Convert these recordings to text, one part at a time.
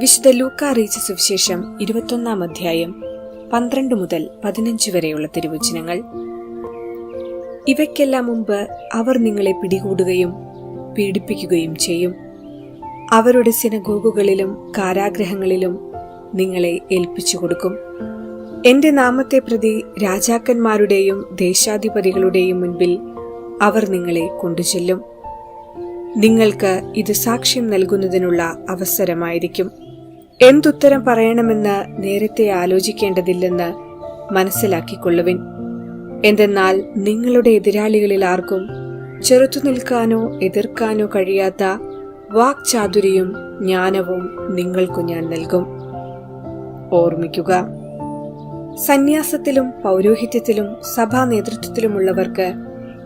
വിശുദ്ധ ലൂക്ക അറിയിച്ച സുവിശേഷം 21 അധ്യായം 12 മുതൽ 15 വരെയുള്ള തിരുവചനങ്ങൾ. ഇവയ്ക്കെല്ലാം മുമ്പ് അവർ നിങ്ങളെ പിടികൂടുകയും പീഡിപ്പിക്കുകയും ചെയ്യും. അവരുടെ സിനഗോഗുകളിലും കാരാഗ്രഹങ്ങളിലും നിങ്ങളെ ഏൽപ്പിച്ചു കൊടുക്കും. എന്റെ നാമത്തെ പ്രതി രാജാക്കന്മാരുടെയും ദേശാധിപതികളുടെയും മുൻപിൽ അവർ നിങ്ങളെ കൊണ്ടുചെല്ലും. നിങ്ങൾക്ക് ഇത് സാക്ഷ്യം നൽകുന്നതിനുള്ള അവസരമായിരിക്കും. എന്തുത്തരം പറയണമെന്ന് നേരത്തെ ആലോചിക്കേണ്ടതില്ലെന്ന് മനസ്സിലാക്കിക്കൊള്ളുവിൻ. എന്തെന്നാൽ നിങ്ങളുടെ എതിരാളികളിൽ ആർക്കും ചെറുത്തു നിൽക്കാനോ എതിർക്കാനോ കഴിയാത്ത വാക്ചാതുരിയും ജ്ഞാനവും നിങ്ങൾക്കു ഞാൻ നൽകും. ഓർമ്മിക്കുക, സന്യാസത്തിലും പൗരോഹിത്യത്തിലും സഭാ നേതൃത്വത്തിലുമുള്ളവർക്ക്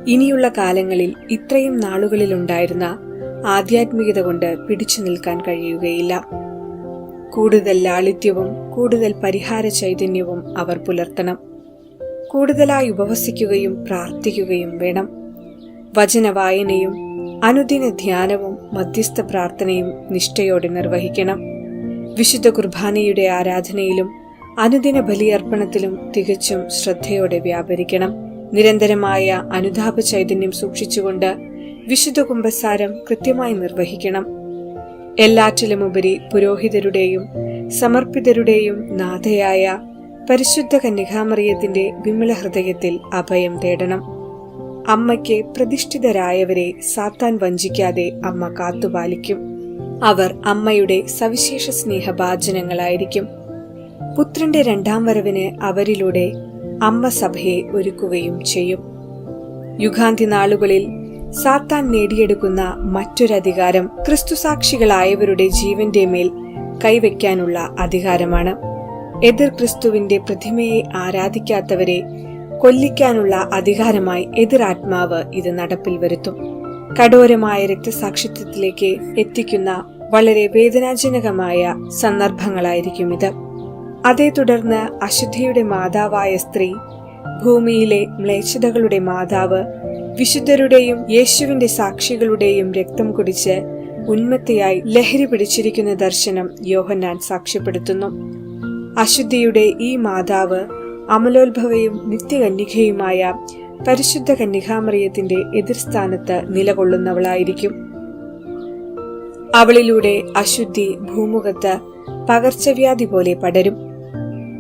ഇനിയുള്ള കാലങ്ങളിൽ ഇത്രയും നാളുകളിലുണ്ടായിരുന്ന ആധ്യാത്മികത കൊണ്ട് പിടിച്ചു നിൽക്കാൻ കഴിയുകയില്ല. കൂടുതൽ ലാളിത്യവും കൂടുതൽ പരിഹാര ചൈതന്യവും അവർ പുലർത്തണം. കൂടുതലായി ഉപവസിക്കുകയും പ്രാർത്ഥിക്കുകയും വേണം. വചനവായനയും അനുദിന ധ്യാനവും മധ്യസ്ഥ പ്രാർത്ഥനയും നിഷ്ഠയോടെ നിർവഹിക്കണം. വിശുദ്ധ കുർബാനയുടെ ആരാധനയിലും അനുദിന ബലിയർപ്പണത്തിലും തികച്ചും ശ്രദ്ധയോടെ വ്യാപരിക്കണം. നിരന്തരമായ അനുതാപ ചൈതന്യം സൂക്ഷിച്ചുകൊണ്ട് വിശുദ്ധ കുമ്പസാരം കൃത്യമായി നിർവഹിക്കണം. എല്ലാറ്റിലുമുപരി പുരോഹിതരുടെയും സമർപ്പിതരുടെയും നാഥയായ പരിശുദ്ധ കന്യകാമറിയത്തിന്റെ വിമല ഹൃദയത്തിൽ അഭയം തേടണം. അമ്മയ്ക്ക് പ്രതിഷ്ഠിതരായവരെ സാത്താൻ വഞ്ചിക്കാതെ അമ്മ കാത്തുപാലിക്കും. അവർ അമ്മയുടെ സവിശേഷ സ്നേഹഭാജനങ്ങളായിരിക്കും. പുത്രന്റെ രണ്ടാം വരവിന് അവരിലൂടെ അമ്മ സഭയെ ഒരുക്കുകയും ചെയ്യും. യുഗാന്തി നാളുകളിൽ സാത്താൻ നേടിയെടുക്കുന്ന മറ്റൊരധികാരം ക്രിസ്തുസാക്ഷികളായവരുടെ ജീവന്റെ മേൽ കൈവയ്ക്കാനുള്ള അധികാരമാണ്. എതിർ ക്രിസ്തുവിന്റെ പ്രതിമയെ ആരാധിക്കാത്തവരെ കൊല്ലിക്കാനുള്ള അധികാരമായി എതിരാത്മാവ് ഇത് നടപ്പിൽ വരുത്തും. കഠോരമായ രക്തസാക്ഷിത്വത്തിലേക്ക് എത്തിക്കുന്ന വളരെ വേദനാജനകമായ സന്ദർഭങ്ങളായിരിക്കും ഇത്. അതേ തുടർന്ന് അശുദ്ധിയുടെ മാതാവായ സ്ത്രീ, ഭൂമിയിലെ മ്ലേച്ഛതകളുടെ മാതാവ്, വിശുദ്ധരുടെയും യേശുവിന്റെ സാക്ഷികളുടെയും രക്തം കുടിച്ച് ഉന്മത്തയായി ലഹരി പിടിച്ചിരിക്കുന്ന ദർശനം യോഹന്നാൻ സാക്ഷ്യപ്പെടുത്തുന്നു. അശുദ്ധിയുടെ ഈ മാതാവ് അമലോത്ഭവയും നിത്യകന്യകയുമായ പരിശുദ്ധ കന്യകാമറിയത്തിന്റെ എതിർസ്ഥാനത്ത് നിലകൊള്ളുന്നവളായിരിക്കും. അവളിലൂടെ അശുദ്ധി ഭൂമുഖത്ത് പകർച്ചവ്യാധി പോലെ പടരും.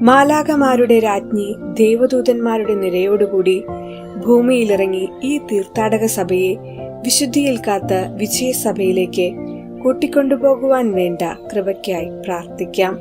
മാലാഖമാരുടെ രാജ്ഞി ദേവദൂതന്മാരുടെ നിരയോടുകൂടി ഭൂമിയിലിറങ്ങി ഈ തീർത്ഥാടക സഭയെ വിശുദ്ധിയിൽ കാത്ത് വിജയസഭയിലേക്ക് കൂട്ടിക്കൊണ്ടുപോകുവാൻ വേണ്ട കൃപയ്ക്കായി പ്രാർത്ഥിക്കാം.